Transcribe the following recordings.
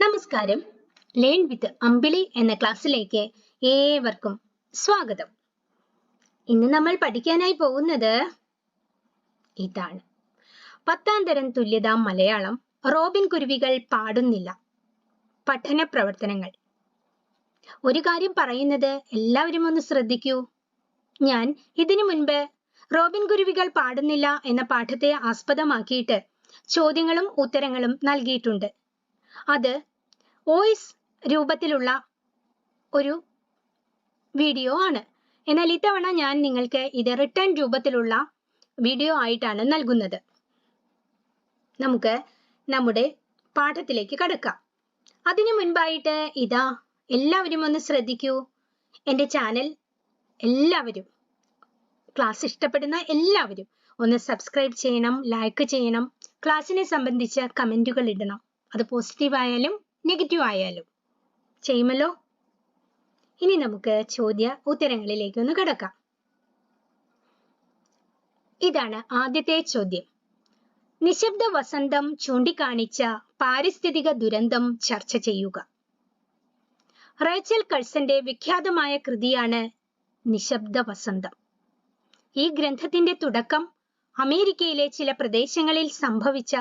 നമസ്കാരം. Learn with അമ്പിളി എന്ന ക്ലാസ്സിലേക്ക് ഏവർക്കും സ്വാഗതം. ഇന്ന് നമ്മൾ പഠിക്കാനായി പോകുന്നത് ഇതാണ്. 10ാം തരം തുല്യതാ മലയാളം റോബിൻ കുരുവികൾ പാടുന്നില്ല. പഠന പ്രവർത്തനങ്ങൾ. ഒരു കാര്യം പറയുന്നത് എല്ലാവരും ഒന്ന് ശ്രദ്ധിക്കൂ. ഞാൻ ഇതിനു മുൻപ് റോബിൻ കുരുവികൾ പാടുന്നില്ല എന്ന പാഠത്തെ ആസ്പദമാക്കിയിട്ട് ചോദ്യങ്ങളും ഉത്തരങ്ങളും നൽകിയിട്ടുണ്ട്. അത് വോയിസ് രൂപത്തിലുള്ള ഒരു വീഡിയോ ആണ്. എന്നാൽ ഇത്തവണ ഞാൻ നിങ്ങൾക്ക് ഇത് റിട്ടേൺ രൂപത്തിലുള്ള വീഡിയോ ആയിട്ടാണ് നൽകുന്നത്. നമുക്ക് നമ്മുടെ പാഠത്തിലേക്ക് കടക്കാം. അതിനു മുൻപായിട്ട് എല്ലാവരും ഒന്ന് ശ്രദ്ധിക്കൂ. എൻ്റെ ചാനൽ എല്ലാവരും, ക്ലാസ് ഇഷ്ടപ്പെടുന്ന എല്ലാവരും ഒന്ന് സബ്സ്ക്രൈബ് ചെയ്യണം, ലൈക്ക് ചെയ്യണം, ക്ലാസ്സിനെ സംബന്ധിച്ച കമന്റുകൾ ഇടണം. അത് പോസിറ്റീവ് ആയാലും നെഗറ്റീവ് ആയാലും ചെയ്യുമല്ലോ. ഇനി നമുക്ക് ചോദ്യ ഉത്തരങ്ങളിലേക്ക് ഒന്ന് കടക്കാം. ഇതാണ് ആദ്യത്തെ ചോദ്യം. നിശബ്ദ വസന്തം ചൂണ്ടിക്കാണിച്ച പാരിസ്ഥിതിക ദുരന്തം ചർച്ച ചെയ്യുക. റേച്ചൽ കഴ്സന്റെ വിഖ്യാതമായ കൃതിയാണ് നിശബ്ദ വസന്തം. ഈ ഗ്രന്ഥത്തിന്റെ തുടക്കം അമേരിക്കയിലെ ചില പ്രദേശങ്ങളിൽ സംഭവിച്ച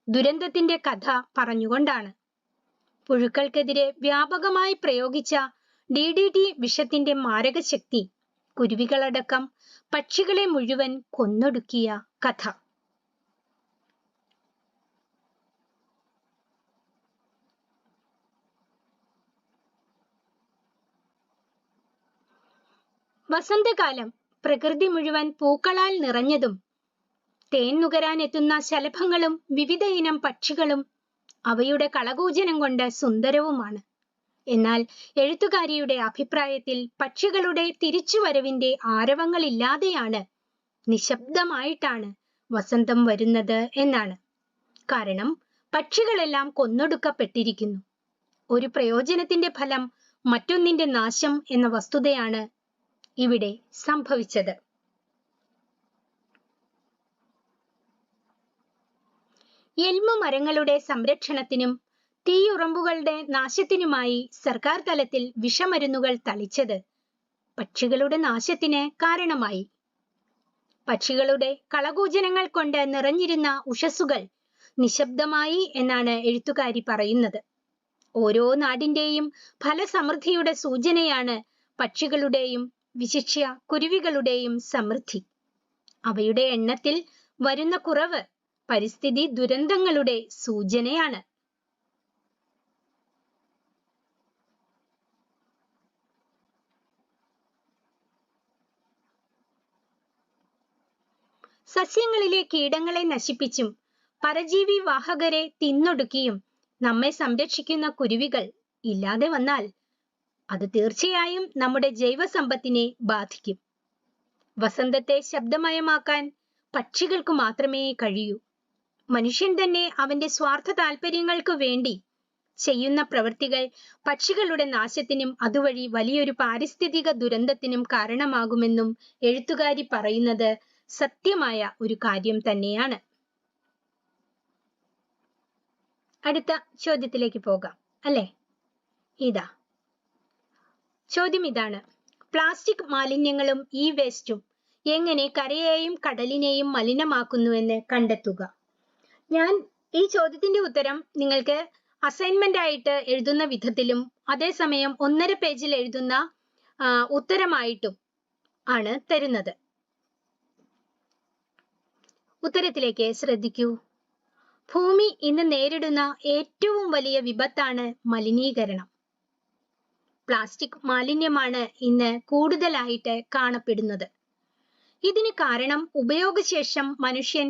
ദുരന്തത്തിന്റെ കഥ പറഞ്ഞുകൊണ്ടാണ്. പുഴുക്കൾക്കെതിരെ വ്യാപകമായി പ്രയോഗിച്ച DDT വിഷത്തിന്റെ മാരകശക്തി കുരുവികളടക്കം പക്ഷികളെ മുഴുവൻ കൊന്നൊടുക്കിയ കഥ. വസന്തകാലം പ്രകൃതി മുഴുവൻ പൂക്കളാൽ നിറഞ്ഞതും തേൻ നുകരാൻ എത്തുന്ന ശലഭങ്ങളും വിവിധ ഇനം പക്ഷികളും അവയുടെ കളകൂജനം കൊണ്ട് സുന്ദരവുമാണ്. എന്നാൽ എഴുത്തുകാരിയുടെ അഭിപ്രായത്തിൽ പക്ഷികളുടെ തിരിച്ചുവരവിന്റെ ആരവങ്ങളില്ലാതെയാണ്, നിശബ്ദമായിട്ടാണ് വസന്തം വരുന്നത് എന്നാണ്. കാരണം പക്ഷികളെല്ലാം കൊന്നൊടുക്കപ്പെട്ടിരിക്കുന്നു. ഒരു പ്രയോജനത്തിന്റെ ഫലം മറ്റൊന്നിന്റെ നാശം എന്ന വസ്തുതയാണ് ഇവിടെ സംഭവിച്ചത്. എൽമ മരങ്ങളുടെ സംരക്ഷണത്തിനും തീയുറമ്പുകളുടെ നാശത്തിനുമായി സർക്കാർ തലത്തിൽ വിഷമരുന്നുകൾ തളിച്ചത് പക്ഷികളുടെ നാശത്തിന് കാരണമായി. പക്ഷികളുടെ കളകൂജനങ്ങൾ കൊണ്ട് നിറഞ്ഞിരുന്ന ഉഷസ്സുകൾ നിശബ്ദമായി എന്നാണ് എഴുത്തുകാരി പറയുന്നത്. ഓരോ നാടിന്റെയും ഫലസമൃദ്ധിയുടെ സൂചനയാണ് പക്ഷികളുടെയും വിശിഷ്യ കുരുവികളുടെയും സമൃദ്ധി. അവയുടെ എണ്ണത്തിൽ വരുന്ന കുറവ് പരിസ്ഥിതി ദുരന്തങ്ങളുടെ സൂചനയാണ്. സസ്യങ്ങളിലെ കീടങ്ങളെ നശിപ്പിച്ചും പരജീവി വാഹകരെ തിന്നൊടുക്കിയും നമ്മെ സംരക്ഷിക്കുന്ന കുരുവികൾ ഇല്ലാതെ വന്നാൽ അത് തീർച്ചയായും നമ്മുടെ ജൈവസമ്പത്തിനെ ബാധിക്കും. വസന്തത്തെ ശബ്ദമയമാക്കാൻ പക്ഷികൾക്ക് മാത്രമേ കഴിയൂ. മനുഷ്യൻ തന്നെ അവന്റെ സ്വാർത്ഥ താല്പര്യങ്ങൾക്ക് വേണ്ടി ചെയ്യുന്ന പ്രവൃത്തികൾ പക്ഷികളുടെ നാശത്തിനും അതുവഴി വലിയൊരു പാരിസ്ഥിതിക ദുരന്തത്തിനും കാരണമാകുമെന്നും എഴുത്തുകാരി പറയുന്നത് സത്യമായ ഒരു കാര്യം തന്നെയാണ്. അടുത്ത ചോദ്യത്തിലേക്ക് പോകാം അല്ലേ? ചോദ്യം ഇതാണ്. പ്ലാസ്റ്റിക് മാലിന്യങ്ങളും വേസ്റ്റും എങ്ങനെ കരയെയും കടലിനെയും മലിനമാക്കുന്നുവെന്ന് കണ്ടെത്തുക. ഞാൻ ഈ ചോദ്യത്തിന്റെ ഉത്തരം നിങ്ങൾക്ക് അസൈൻമെന്റ് ആയിട്ട് എഴുതുന്ന വിധത്തിലും അതേസമയം 1.5 പേജിൽ എഴുതുന്ന ഉത്തരമായിട്ടും ആണ് തരുന്നത്. ഉത്തരത്തിലേക്ക് ശ്രദ്ധിക്കൂ. ഭൂമി ഇന്ന് നേരിടുന്ന ഏറ്റവും വലിയ വിപത്താണ് മലിനീകരണം. പ്ലാസ്റ്റിക് മാലിന്യമാണ് ഇന്ന് കൂടുതലായിട്ട് കാണപ്പെടുന്നത്. ഇതിന് കാരണം ഉപയോഗശേഷം മനുഷ്യൻ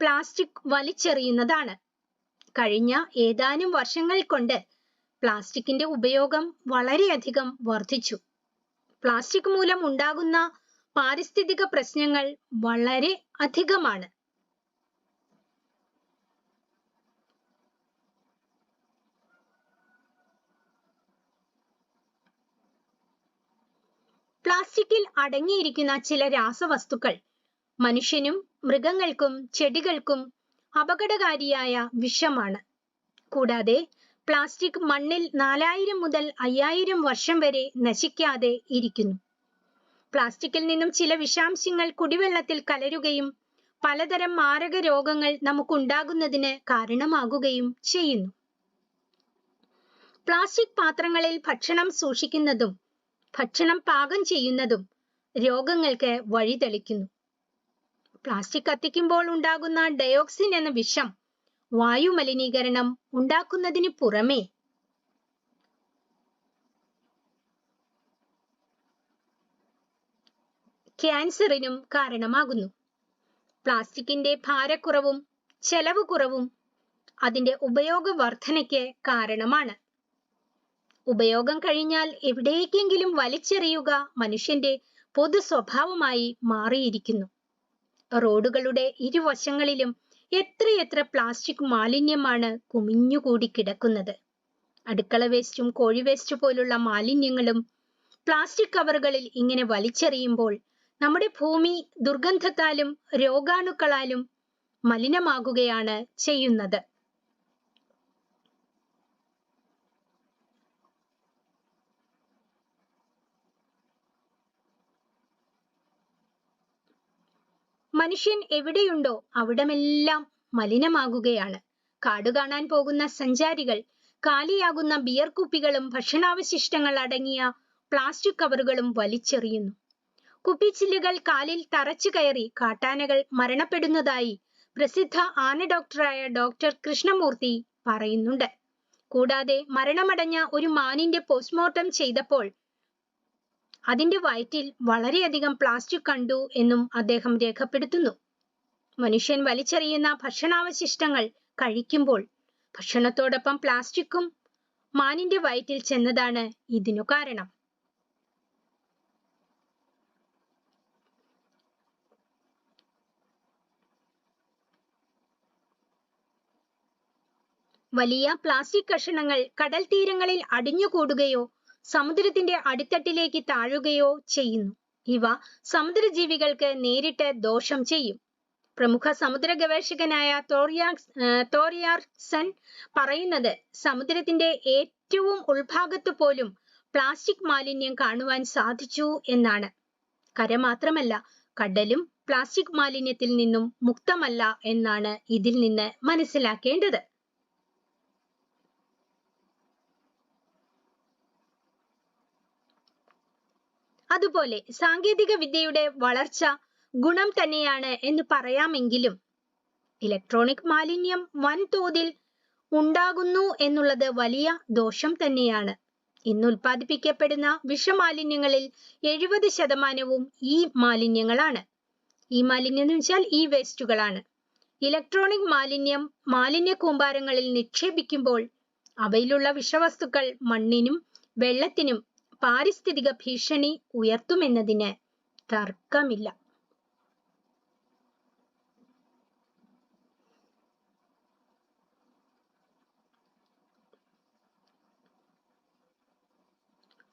പ്ലാസ്റ്റിക് വലിച്ചെറിയുന്നതാണ്. കഴിഞ്ഞ ഏതാനും വർഷങ്ങൾ കൊണ്ട് പ്ലാസ്റ്റിക്കിന്റെ ഉപയോഗം വളരെയധികം വർദ്ധിച്ചു. പ്ലാസ്റ്റിക് മൂലം ഉണ്ടാകുന്ന പാരിസ്ഥിതിക പ്രശ്നങ്ങൾ വളരെ അധികമാണ്. പ്ലാസ്റ്റിക്കിൽ അടങ്ങിയിരിക്കുന്ന ചില രാസവസ്തുക്കൾ മനുഷ്യനും മൃഗങ്ങൾക്കും ചെടികൾക്കും അപകടകാരിയായ വിഷമാണ്. കൂടാതെ പ്ലാസ്റ്റിക് മണ്ണിൽ 4000 മുതൽ 5000 വർഷം വരെ നശിക്കാതെ ഇരിക്കുന്നു. പ്ലാസ്റ്റിക്കിൽ നിന്നും ചില വിഷാംശങ്ങൾ കുടിവെള്ളത്തിൽ കലരുകയും പലതരം മാരക രോഗങ്ങൾ നമുക്കുണ്ടാകുന്നതിന് കാരണമാകുകയും ചെയ്യുന്നു. പ്ലാസ്റ്റിക് പാത്രങ്ങളിൽ ഭക്ഷണം സൂക്ഷിക്കുന്നതും ഭക്ഷണം പാകം ചെയ്യുന്നതും രോഗങ്ങൾക്ക് വഴിതെളിക്കുന്നു. പ്ലാസ്റ്റിക് കത്തിക്കുമ്പോൾ ഉണ്ടാകുന്ന ഡയോക്സിൻ എന്ന വിഷം വായു മലിനീകരണം ഉണ്ടാക്കുന്നതിന് പുറമെ ക്യാൻസറിനും കാരണമാകുന്നു. പ്ലാസ്റ്റിക്കിന്റെ ഭാരക്കുറവും ചെലവ് കുറവും അതിന്റെ ഉപയോഗ വർധനയ്ക്ക് കാരണമാണ്. ഉപയോഗം കഴിഞ്ഞാൽ എവിടേക്കെങ്കിലും വലിച്ചെറിയുക മനുഷ്യന്റെ പൊതു സ്വഭാവമായി മാറിയിരിക്കുന്നു. റോഡുകളുടെ ഇരുവശങ്ങളിലും എത്രയെത്ര പ്ലാസ്റ്റിക് മാലിന്യമാണ് കുമിഞ്ഞുകൂടി കിടക്കുന്നത്. അടുക്കള വേസ്റ്റും കോഴി വേസ്റ്റ് പോലുള്ള മാലിന്യങ്ങളും പ്ലാസ്റ്റിക് കവറുകളിൽ ഇങ്ങനെ വലിച്ചെറിയുമ്പോൾ നമ്മുടെ ഭൂമി ദുർഗന്ധത്താലും രോഗാണുക്കളാലും മലിനമാകുകയാണ് ചെയ്യുന്നത്. മനുഷ്യൻ എവിടെയുണ്ടോ അവിടമെല്ലാം മലിനമാകുകയാണ്. കാട് കാണാൻ പോകുന്ന സഞ്ചാരികൾ കാലിയാകുന്ന ബിയർ കുപ്പികളും ഭക്ഷണാവശിഷ്ടങ്ങൾ അടങ്ങിയ പ്ലാസ്റ്റിക് കവറുകളും വലിച്ചെറിയുന്നു. കുപ്പിച്ചില്ലുകൾ കാലിൽ തറച്ചു കയറി കാട്ടാനകൾ മരണപ്പെടുന്നതായി പ്രസിദ്ധ ആന ഡോക്ടറായ ഡോക്ടർ കൃഷ്ണമൂർത്തി പറയുന്നുണ്ട്. കൂടാതെ മരണമടഞ്ഞ ഒരു മാനിന്റെ പോസ്റ്റ്മോർട്ടം ചെയ്തപ്പോൾ അതിന്റെ വയറ്റിൽ വളരെയധികം പ്ലാസ്റ്റിക് കണ്ടു എന്നും അദ്ദേഹം രേഖപ്പെടുത്തുന്നു. മനുഷ്യൻ വലിച്ചെറിയുന്ന ഭക്ഷണാവശിഷ്ടങ്ങൾ കഴിക്കുമ്പോൾ ഭക്ഷണത്തോടൊപ്പം പ്ലാസ്റ്റിക്കും മാനിന്റെ വയറ്റിൽ ചെന്നതാണ് ഇതിനു കാരണം. വലിയ പ്ലാസ്റ്റിക് കഷണങ്ങൾ കടൽ തീരങ്ങളിൽ അടിഞ്ഞുകൂടുകയോ സമുദ്രത്തിന്റെ അടിത്തട്ടിലേക്ക് താഴുകയോ ചെയ്യുന്നു. ഇവ സമുദ്രജീവികൾക്ക് നേരിട്ട് ദോഷം ചെയ്യും. പ്രമുഖ സമുദ്ര ഗവേഷകനായ തോറിയാർസൺ പറയുന്നത് സമുദ്രത്തിന്റെ ഏറ്റവും ഉൾഭാഗത്ത് പോലും പ്ലാസ്റ്റിക് മാലിന്യം കാണുവാൻ സാധിച്ചു എന്നാണ്. കര മാത്രമല്ല, കടലും പ്ലാസ്റ്റിക് മാലിന്യത്തിൽ നിന്നും മുക്തമല്ല എന്നാണ് ഇതിൽ നിന്ന് മനസ്സിലാക്കേണ്ടത്. അതുപോലെ സാങ്കേതിക വിദ്യയുടെ വളർച്ച ഗുണം തന്നെയാണ് എന്ന് പറയാമെങ്കിലും ഇലക്ട്രോണിക് മാലിന്യം വൻതോതിൽ ഉണ്ടാകുന്നു എന്നുള്ളത് വലിയ ദോഷം തന്നെയാണ്. ഇന്ന് ഉൽപ്പാദിപ്പിക്കപ്പെടുന്ന വിഷമാലിന്യങ്ങളിൽ 70% ഈ മാലിന്യങ്ങളാണ്. ഈ മാലിന്യം എന്ന് വെച്ചാൽ ഈ വേസ്റ്റുകളാണ്. ഇലക്ട്രോണിക് മാലിന്യം മാലിന്യ കൂമ്പാരങ്ങളിൽ നിക്ഷേപിക്കുമ്പോൾ അവയിലുള്ള വിഷവസ്തുക്കൾ മണ്ണിനും വെള്ളത്തിനും പാരിസ്ഥിതിക ഭീഷണി ഉയർത്തുമെന്നതിന് തർക്കമില്ല.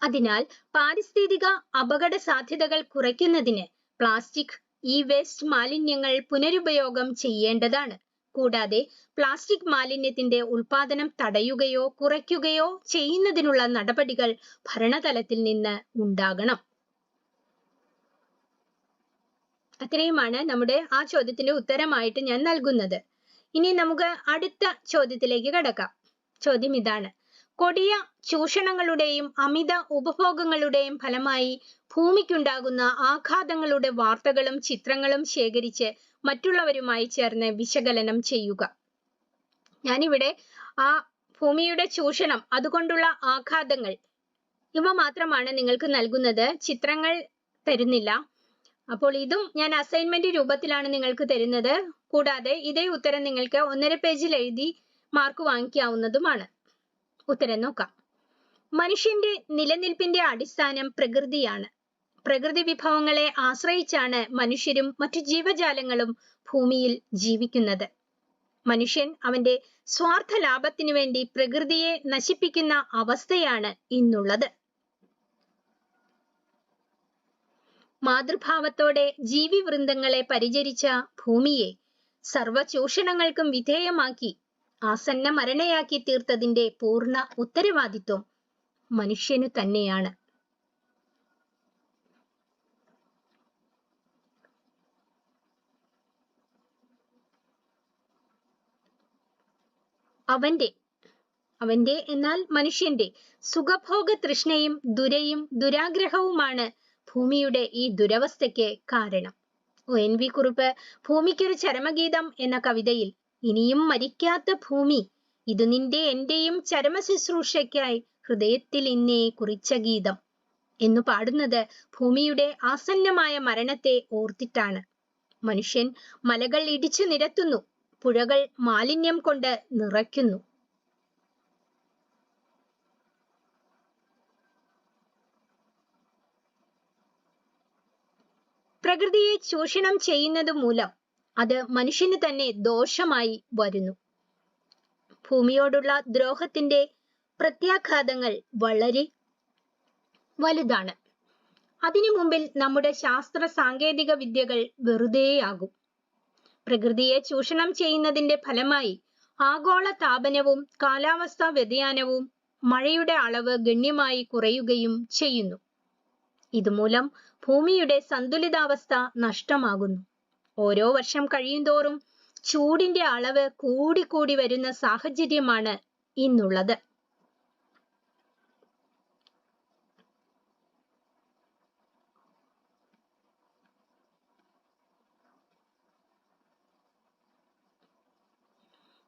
അതിനാൽ പാരിസ്ഥിതിക അപകട സാധ്യതകൾ കുറയ്ക്കുന്നതിന് പ്ലാസ്റ്റിക് ഈ വേസ്റ്റ് മാലിന്യങ്ങൾ പുനരുപയോഗം ചെയ്യേണ്ടതാണ്. കൂടാതെ പ്ലാസ്റ്റിക് മാലിന്യത്തിന്റെ ഉൽപാദനം തടയുകയോ കുറയ്ക്കുകയോ ചെയ്യുന്നതിനുള്ള നടപടികൾ ഭരണതലത്തിൽ നിന്ന് ഉണ്ടാകണം. അത്രയുമാണ് നമ്മുടെ ആ ചോദ്യത്തിന്റെ ഉത്തരമായിട്ട് ഞാൻ നൽകുന്നത്. ഇനി നമുക്ക് അടുത്ത ചോദ്യത്തിലേക്ക് കടക്കാം. ചോദ്യം ഇതാണ്: കൊടിയ ചൂഷണങ്ങളുടെയും അമിത ഉപഭോഗങ്ങളുടെയും ഫലമായി ഭൂമിക്കുണ്ടാകുന്ന ആഘാതങ്ങളുടെ വാർത്തകളും ചിത്രങ്ങളും ശേഖരിച്ച് മറ്റുള്ളവരുമായി ചേർന്ന് വിശകലനം ചെയ്യുക. ഞാനിവിടെ ആ ഭൂമിയുടെ ചൂഷണം, അതുകൊണ്ടുള്ള ആഘാതങ്ങൾ, ഇവ മാത്രമാണ് നിങ്ങൾക്ക് നൽകുന്നത്. ചിത്രങ്ങൾ തരുന്നില്ല. അപ്പോൾ ഇതും ഞാൻ അസൈൻമെന്റ് രൂപത്തിലാണ് നിങ്ങൾക്ക് തരുന്നത്. കൂടാതെ ഇതേ ഉത്തരം നിങ്ങൾക്ക് 1.5 പേജിൽ എഴുതി മാർക്ക് വാങ്ങിക്കാവുന്നതുമാണ്. ഉത്തരം നോക്കാം. മനുഷ്യന്റെ നിലനിൽപ്പിന്റെ അടിസ്ഥാനം പ്രകൃതിയാണ്. പ്രകൃതി വിഭവങ്ങളെ ആശ്രയിച്ചാണ് മനുഷ്യരും മറ്റു ജീവജാലങ്ങളും ഭൂമിയിൽ ജീവിക്കുന്നത്. മനുഷ്യൻ അവന്റെ സ്വാർത്ഥ ലാഭത്തിനു വേണ്ടി പ്രകൃതിയെ നശിപ്പിക്കുന്ന അവസ്ഥയാണ് ഇന്നുള്ളത്. മാതൃഭാവത്തോടെ ജീവിവൃന്ദങ്ങളെ പരിചരിച്ച ഭൂമിയെ സർവ്വ ചൂഷണങ്ങൾക്കും വിധേയമാക്കി ആസന്ന മരണയാക്കി തീർത്തതിന്റെ പൂർണ്ണ ഉത്തരവാദിത്വം മനുഷ്യനു തന്നെയാണ്. അവന്റെ എന്നാൽ മനുഷ്യന്റെ സുഖഭോഗ തൃഷ്ണയും ദുരയും ദുരാഗ്രഹവുമാണ് ഭൂമിയുടെ ഈ ദുരവസ്ഥയ്ക്ക് കാരണം. ONV കുറുപ്പ് ഭൂമിക്കൊരു ചരമഗീതം എന്ന കവിതയിൽ ഇനിയും മരിക്കാത്ത ഭൂമി, ഇത് നിന്റെ എന്റെയും ചരമ ശുശ്രൂഷയ്ക്കായി ഹൃദയത്തിൽ ഇന്നേ കുറിച്ച ഗീതം എന്നു പാടുന്നത് ഭൂമിയുടെ ആസന്നമായ മരണത്തെ ഓർത്തിട്ടാണ്. മനുഷ്യൻ മലകൾ ഇടിച്ചു നിരത്തുന്നു, പുഴകൾ മാലിന്യം കൊണ്ട് നിറയ്ക്കുന്നു. പ്രകൃതിയെ ചൂഷണം ചെയ്യുന്നത് മൂലം അത് മനുഷ്യന് തന്നെ ദോഷമായി വരുന്നു. ഭൂമിയോടുള്ള ദ്രോഹത്തിന്റെ പ്രത്യാഘാതങ്ങൾ വളരെ വലുതാണ്. അതിനു മുമ്പിൽ നമ്മുടെ ശാസ്ത്ര സാങ്കേതിക വിദ്യകൾ വെറുതെയാകും. പ്രകൃതിയെ ചൂഷണം ചെയ്യുന്നതിന്റെ ഫലമായി ആഗോള താപനവും കാലാവസ്ഥാ വ്യതിയാനവും മഴയുടെ അളവ് ഗണ്യമായി കുറയുകയും ചെയ്യുന്നു. ഇതുമൂലം ഭൂമിയുടെ സന്തുലിതാവസ്ഥ നഷ്ടമാകുന്നു. ഓരോ വർഷം കഴിയുന്തോറും ചൂടിന്റെ അളവ് കൂടിക്കൂടി വരുന്ന സാഹചര്യമാണ് ഇന്നുള്ളത്.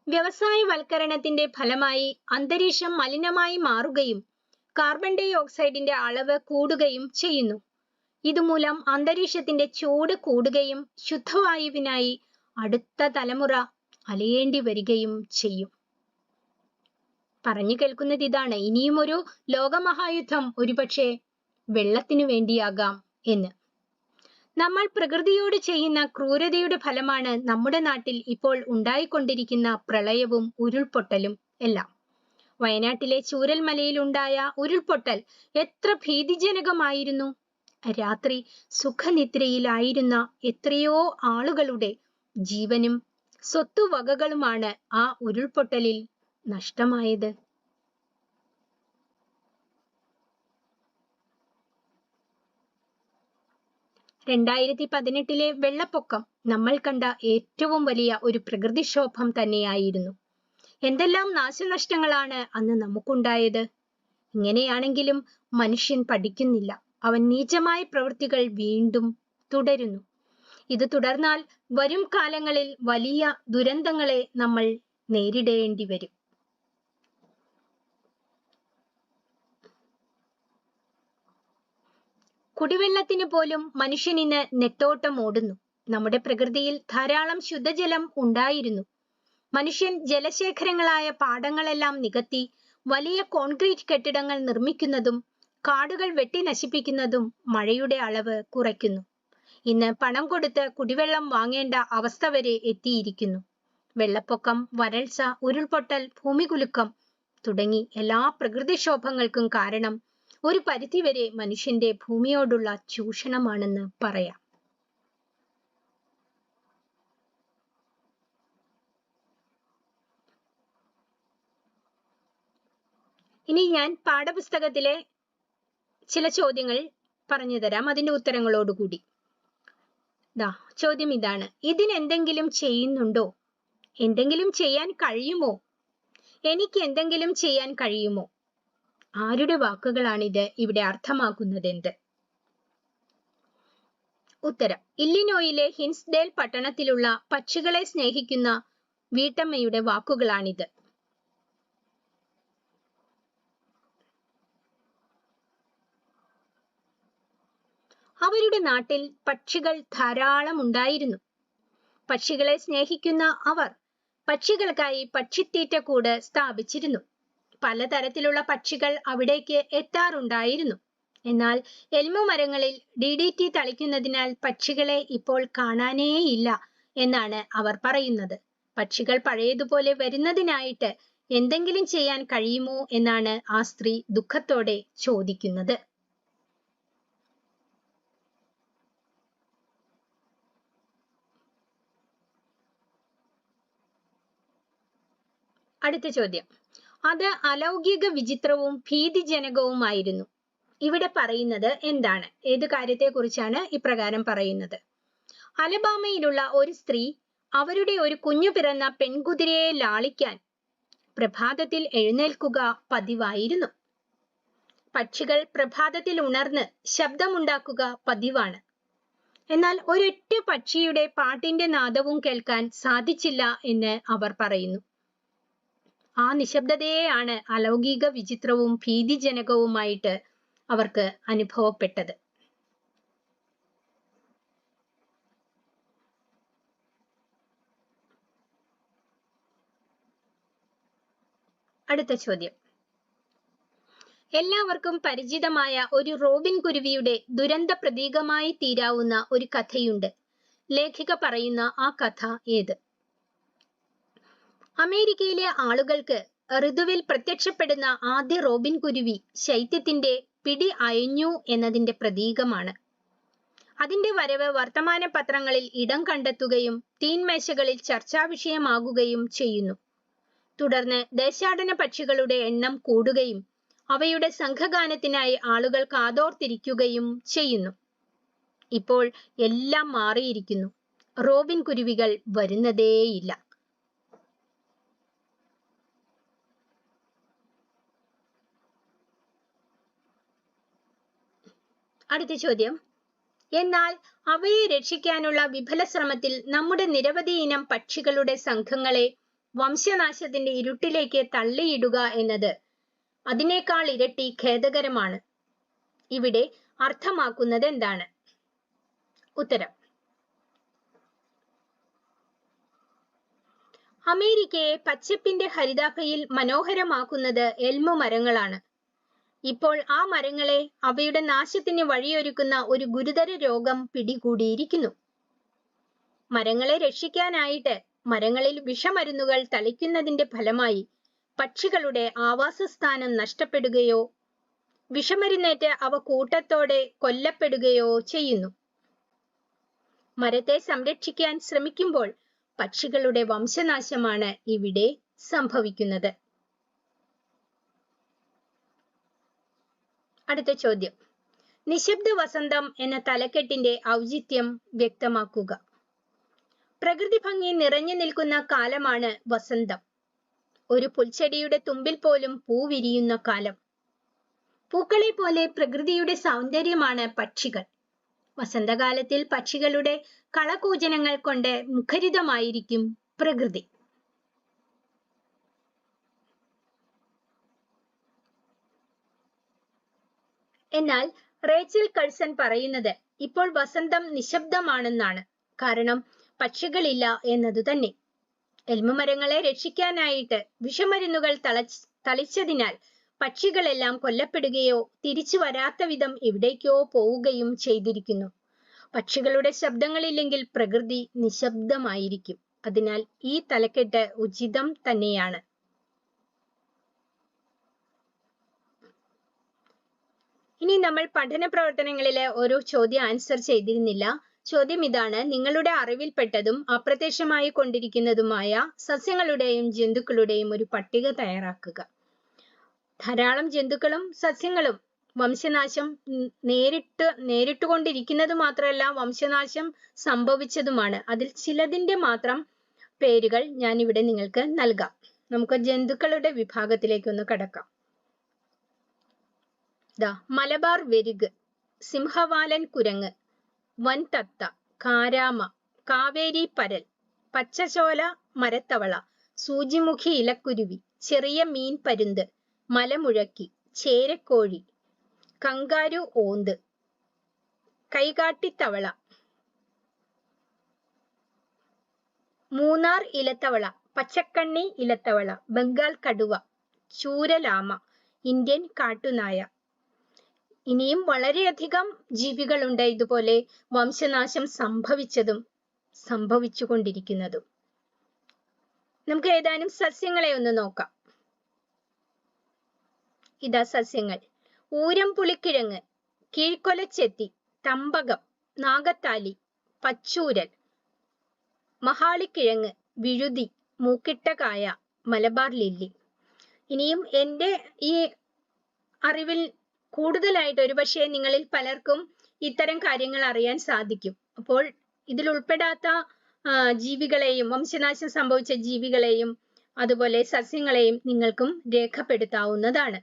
വ്യവസായവൽക്കരണത്തിന്റെ ഫലമായി അന്തരീക്ഷം മലിനമായി മാറുകയും കാർബൺ ഡൈ ഓക്സൈഡിന്റെ അളവ് കൂടുകയും ചെയ്യുന്നു. ഇതുമൂലം അന്തരീക്ഷത്തിന്റെ ചൂട് കൂടുകയും ശുദ്ധവായുവിനായി അടുത്ത തലമുറ അലയേണ്ടി വരികയും ചെയ്യും. പറഞ്ഞു കേൾക്കുന്നത് ഇതാണ്, ഇനിയും ഒരു ലോകമഹായുദ്ധം ഒരുപക്ഷെ വെള്ളത്തിനു വേണ്ടിയാകാം എന്ന്. നമ്മൾ പ്രകൃതിയോട് ചെയ്യുന്ന ക്രൂരതയുടെ ഫലമാണ് നമ്മുടെ നാട്ടിൽ ഇപ്പോൾ ഉണ്ടായിക്കൊണ്ടിരിക്കുന്ന പ്രളയവും ഉരുൾപൊട്ടലും എല്ലാം. വയനാട്ടിലെ ചൂരൽമലയിൽ ഉണ്ടായ ഉരുൾപൊട്ടൽ എത്ര ഭീതിജനകമായിരുന്നു. രാത്രി സുഖനിദ്രയിലായിരുന്ന എത്രയോ ആളുകളുടെ ജീവനും സ്വത്തുവകകളുമാണ് ആ ഉരുൾപൊട്ടലിൽ നഷ്ടമായത്. രണ്ടായിരത്തി 18 വെള്ളപ്പൊക്കം നമ്മൾ കണ്ട ഏറ്റവും വലിയ ഒരു പ്രകൃതിക്ഷോഭം തന്നെയായിരുന്നു. എന്തെല്ലാം നാശനഷ്ടങ്ങളാണ് അന്ന് നമുക്കുണ്ടായത്. ഇങ്ങനെയാണെങ്കിലും മനുഷ്യൻ പഠിക്കുന്നില്ല. അവൻ നീചമായ പ്രവൃത്തികൾ വീണ്ടും തുടരുന്നു. ഇത് തുടർന്നാൽ വരും കാലങ്ങളിൽ വലിയ ദുരന്തങ്ങളെ നമ്മൾ നേരിടേണ്ടി വരും. കുടിവെള്ളത്തിന് പോലും മനുഷ്യൻ ഇന്ന് നെട്ടോട്ടം ഓടുന്നു. നമ്മുടെ പ്രകൃതിയിൽ ധാരാളം ശുദ്ധജലം ഉണ്ടായിരുന്നു. മനുഷ്യൻ ജലശേഖരങ്ങളായ പാടങ്ങളെല്ലാം നികത്തി വലിയ കോൺക്രീറ്റ് കെട്ടിടങ്ങൾ നിർമ്മിക്കുന്നതും കാടുകൾ വെട്ടി നശിപ്പിക്കുന്നതും മഴയുടെ അളവ് കുറയ്ക്കുന്നു. ഇന്ന് പണം കൊടുത്ത് കുടിവെള്ളം വാങ്ങേണ്ട അവസ്ഥ വരെ എത്തിയിരിക്കുന്നു. വെള്ളപ്പൊക്കം, വരൾച്ച, ഉരുൾപൊട്ടൽ, ഭൂമികുലുക്കം തുടങ്ങി എല്ലാ പ്രകൃതിക്ഷോഭങ്ങൾക്കും കാരണം ഒരു പരിധിവരെ മനുഷ്യന്റെ ഭൂമിയോടുള്ള ചൂഷണമാണെന്ന് പറയാം. ഇനി ഞാൻ പാഠപുസ്തകത്തിലെ ചില ചോദ്യങ്ങൾ പറഞ്ഞു തരാം, അതിന്റെ ഉത്തരങ്ങളോടുകൂടി. ചോദ്യം ഇതാണ്, ഇതിനെന്തെങ്കിലും ചെയ്യുന്നുണ്ടോ? എന്തെങ്കിലും ചെയ്യാൻ കഴിയുമോ? എനിക്ക് എന്തെങ്കിലും ചെയ്യാൻ കഴിയുമോ? ആരുടെ വാക്കുകളാണിത്? ഇവിടെ അർത്ഥമാക്കുന്നത് എന്ത്? ഉത്തരം, ഇല്ലിനോയിലെ ഹിൻസ്ഡേൽ പട്ടണത്തിലുള്ള പക്ഷികളെ സ്നേഹിക്കുന്ന വീട്ടമ്മയുടെ വാക്കുകളാണിത്. അവരുടെ നാട്ടിൽ പക്ഷികൾ ധാരാളം ഉണ്ടായിരുന്നു. പക്ഷികളെ സ്നേഹിക്കുന്ന അവർ പക്ഷികൾക്കായി പക്ഷിത്തീറ്റക്കൂട് സ്ഥാപിച്ചിരുന്നു. പലതരത്തിലുള്ള പക്ഷികൾ അവിടേക്ക് എത്താറുണ്ടായിരുന്നു. എന്നാൽ എൽമ മരങ്ങളിൽ DDT തളിക്കുന്നതിനാൽ പക്ഷികളെ ഇപ്പോൾ കാണാനേയില്ല എന്നാണ് അവർ പറയുന്നത്. പക്ഷികൾ പഴയതുപോലെ വരുന്നതിനായിട്ട് എന്തെങ്കിലും ചെയ്യാൻ കഴിയുമോ എന്നാണ് ആ സ്ത്രീ ദുഃഖത്തോടെ ചോദിക്കുന്നത്. അടുത്ത ചോദ്യം. അത് അലൗകിക വിചിത്രവും ഭീതിജനകവുമായിരുന്നു. ഇവിടെ പറയുന്നത് എന്താണ്? ഏത് കാര്യത്തെക്കുറിച്ചാണ് ഇപ്രകാരം പറയുന്നത്? അലബാമയിലുള്ള ഒരു സ്ത്രീ അവരുടെ ഒരു കുഞ്ഞു പിറന്ന പെൺകുതിരയെ ലാളിക്കാൻ പ്രഭാതത്തിൽ എഴുന്നേൽക്കുക പതിവായിരുന്നു. പക്ഷികൾ പ്രഭാതത്തിൽ ഉണർന്ന് ശബ്ദമുണ്ടാക്കുക പതിവാണ്. എന്നാൽ ഒരൊറ്റ പക്ഷിയുടെ പാട്ടിന്റെ നാദവും കേൾക്കാൻ സാധിച്ചില്ല എന്ന് അവർ പറയുന്നു. ആ നിശബ്ദതയെയാണ് അലൗകിക വിചിത്രവും ഭീതിജനകവുമായിട്ട് അവർക്ക് അനുഭവപ്പെട്ടത്. അടുത്ത ചോദ്യം. എല്ലാവർക്കും പരിചിതമായ ഒരു റോബിൻ കുരുവിയുടെ ദുരന്ത പ്രതീകമായി തീരാവുന്ന ഒരു കഥയുണ്ട്. ലേഖിക പറയുന്ന ആ കഥ ഏത്? അമേരിക്കയിലെ ആളുകൾക്ക് ഋതുവിൽ പ്രത്യക്ഷപ്പെടുന്ന ആദ്യ റോബിൻ കുരുവി ശൈത്യത്തിന്റെ പിടി അയഞ്ഞു എന്നതിന്റെ പ്രതീകമാണ്. അതിന്റെ വരവ് വർത്തമാന പത്രങ്ങളിൽ ഇടം കണ്ടെത്തുകയും തീൻമേശകളിൽ ചർച്ചാ വിഷയമാകുകയും ചെയ്യുന്നു. തുടർന്ന് ദേശാടന പക്ഷികളുടെ എണ്ണം കൂടുകയും അവയുടെ സംഘഗാനത്തിനായി ആളുകൾ കാതോർത്തിരിക്കുകയും ചെയ്യുന്നു. ഇപ്പോൾ എല്ലാം മാറിയിരിക്കുന്നു. റോബിൻ കുരുവികൾ വരുന്നതേയില്ല. അടുത്ത ചോദ്യം. എന്നാൽ അവയെ രക്ഷിക്കാനുള്ള വിഫല ശ്രമത്തിൽ നമ്മുടെ നിരവധി ഇനം പക്ഷികളുടെ സംഘങ്ങളെ വംശനാശത്തിന്റെ ഇരുട്ടിലേക്ക് തള്ളിയിടുക എന്നത് അതിനേക്കാൾ ഇരട്ടി ഖേദകരമാണ്. ഇവിടെ അർത്ഥമാക്കുന്നത് എന്താണ്? ഉത്തരം. അമേരിക്കയെ പച്ചപ്പിന്റെ ഹരിതാഭയിൽ മനോഹരമാക്കുന്നത് എൽമു മരങ്ങളാണ്. ഇപ്പോൾ ആ മരങ്ങളെ അവയുടെ നാശത്തിന് വഴിയൊരുക്കുന്ന ഒരു ഗുരുതര രോഗം പിടികൂടിയിരിക്കുന്നു. മരങ്ങളെ രക്ഷിക്കാനായിട്ട് മരങ്ങളിൽ വിഷമരുന്നുകൾ തളിക്കുന്നതിന്റെ ഫലമായി പക്ഷികളുടെ ആവാസസ്ഥാനം നഷ്ടപ്പെടുകയോ വിഷമരുന്നേറ്റ് അവ കൂട്ടത്തോടെ കൊല്ലപ്പെടുകയോ ചെയ്യുന്നു. മരത്തെ സംരക്ഷിക്കാൻ ശ്രമിക്കുമ്പോൾ പക്ഷികളുടെ വംശനാശമാണ് ഇവിടെ സംഭവിക്കുന്നത്. അടുത്ത ചോദ്യം. നിശബ്ദ വസന്തം എന്ന തലക്കെട്ടിന്റെ ഔചിത്യം വ്യക്തമാക്കുക. പ്രകൃതി ഭംഗി നിറഞ്ഞു നിൽക്കുന്ന കാലമാണ് വസന്തം. ഒരു പുൽച്ചെടിയുടെ തുമ്പിൽ പോലും പൂ വിരിയുന്ന കാലം. പൂക്കളെ പോലെ പ്രകൃതിയുടെ സൗന്ദര്യമാണ് പക്ഷികൾ. വസന്തകാലത്തിൽ പക്ഷികളുടെ കളകൂജനങ്ങൾ കൊണ്ട് മുഖരിതമായിരിക്കും പ്രകൃതി. എന്നാൽ റേച്ചൽ കഴ്സൺ പറയുന്നത് ഇപ്പോൾ വസന്തം നിശബ്ദമാണെന്നാണ്. കാരണം പക്ഷികളില്ല എന്നതു തന്നെ. എൽമു മരങ്ങളെ രക്ഷിക്കാനായിട്ട് വിഷമരുന്നുകൾ തളിച്ചതിനാൽ പക്ഷികളെല്ലാം കൊല്ലപ്പെടുകയോ തിരിച്ചു വരാത്ത വിധം എവിടേക്കോ പോവുകയും ചെയ്തിരിക്കുന്നു. പക്ഷികളുടെ ശബ്ദങ്ങളില്ലെങ്കിൽ പ്രകൃതി നിശബ്ദമായിരിക്കും. അതിനാൽ ഈ തലക്കെട്ട് ഉചിതം തന്നെയാണ്. ഇനി നമ്മൾ പഠന പ്രവർത്തനങ്ങളിലെ ഓരോ ചോദ്യം ആൻസർ ചെയ്തിരുന്നില്ല. ചോദ്യം ഇതാണ്: നിങ്ങളുടെ അറിവിൽപ്പെട്ടതും അപ്രത്യക്ഷമായി കൊണ്ടിരിക്കുന്നതുമായ സസ്യങ്ങളുടെയും ജന്തുക്കളുടെയും ഒരു പട്ടിക തയ്യാറാക്കുക. ധാരാളം ജന്തുക്കളും സസ്യങ്ങളും വംശനാശം നേരിട്ടുകൊണ്ടിരിക്കുന്നത് മാത്രമല്ല, വംശനാശം സംഭവിച്ചതുമാണ്. അതിൽ ചിലതിന്റെ മാത്രം പേരുകൾ ഞാൻ ഇവിടെ നിങ്ങൾക്ക് നൽകാം. നമുക്ക് ജന്തുക്കളുടെ വിഭാഗത്തിലേക്ക് ഒന്ന് കടക്കാം. മലബാർ വെരുക്, സിംഹവാലൻ കുരങ്ങ്, വൻതത്ത, കാരാമ, കാവേരി പരൽ, പച്ചചോല മരത്തവള, സൂചിമുഖി ഇലക്കുരുവി, ചെറിയ മീൻ പരുന്ത്, മലമുഴക്കി, ചേരക്കോഴി, കങ്കാരു ഓന്ത്, കൈകാട്ടിത്തവള, മൂന്നാർ ഇലത്തവള, പച്ചക്കണ്ണി ഇലത്തവള, ബംഗാൾ കടുവ, ചൂരലാമ, ഇന്ത്യൻ കാട്ടുനായ. ഇനിയും വളരെയധികം ജീവികളുണ്ട് ഇതുപോലെ വംശനാശം സംഭവിച്ചതും സംഭവിച്ചുകൊണ്ടിരിക്കുന്നതും. നമുക്ക് ഏതാനും സസ്യങ്ങളെ ഒന്ന് നോക്കാം. ഇതാ സസ്യങ്ങൾ: ഊരം പുളിക്കിഴങ്ങ്, കീഴ്ക്കൊലച്ചെത്തി, തമ്പകം, നാഗത്താലി, പച്ചൂരൽ, മഹാളിക്കിഴങ്ങ്, വിഴുതി, മൂക്കിട്ടകായ, മലബാർ ലില്ലി. ഇനിയും എൻ്റെ ഈ അറിവിൽ കൂടുതലായിട്ട് ഒരുപക്ഷെ നിങ്ങളിൽ പലർക്കും ഇത്തരം കാര്യങ്ങൾ അറിയാൻ സാധിക്കും. അപ്പോൾ ഇതിൽ ഉൾപ്പെടാത്ത ജീവികളെയും വംശനാശം സംഭവിച്ച ജീവികളെയും അതുപോലെ സസ്യങ്ങളെയും നിങ്ങൾക്കും രേഖപ്പെടുത്താവുന്നതാണ്.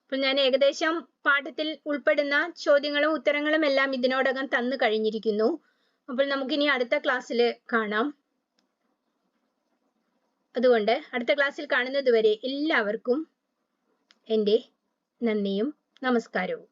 അപ്പോൾ ഞാൻ ഏകദേശം പാഠത്തിൽ ഉൾപ്പെടുന്ന ചോദ്യങ്ങളും ഉത്തരങ്ങളും എല്ലാം ഇതിനോടകം തന്നു കഴിഞ്ഞിരിക്കുന്നു. അപ്പോൾ നമുക്കിനി അടുത്ത ക്ലാസ്സിൽ കാണാം. അതുകൊണ്ട് അടുത്ത ക്ലാസ്സിൽ കാണുന്നത് വരെ എല്ലാവർക്കും എൻ്റെ നന്ദിയും നമസ്കാരവും.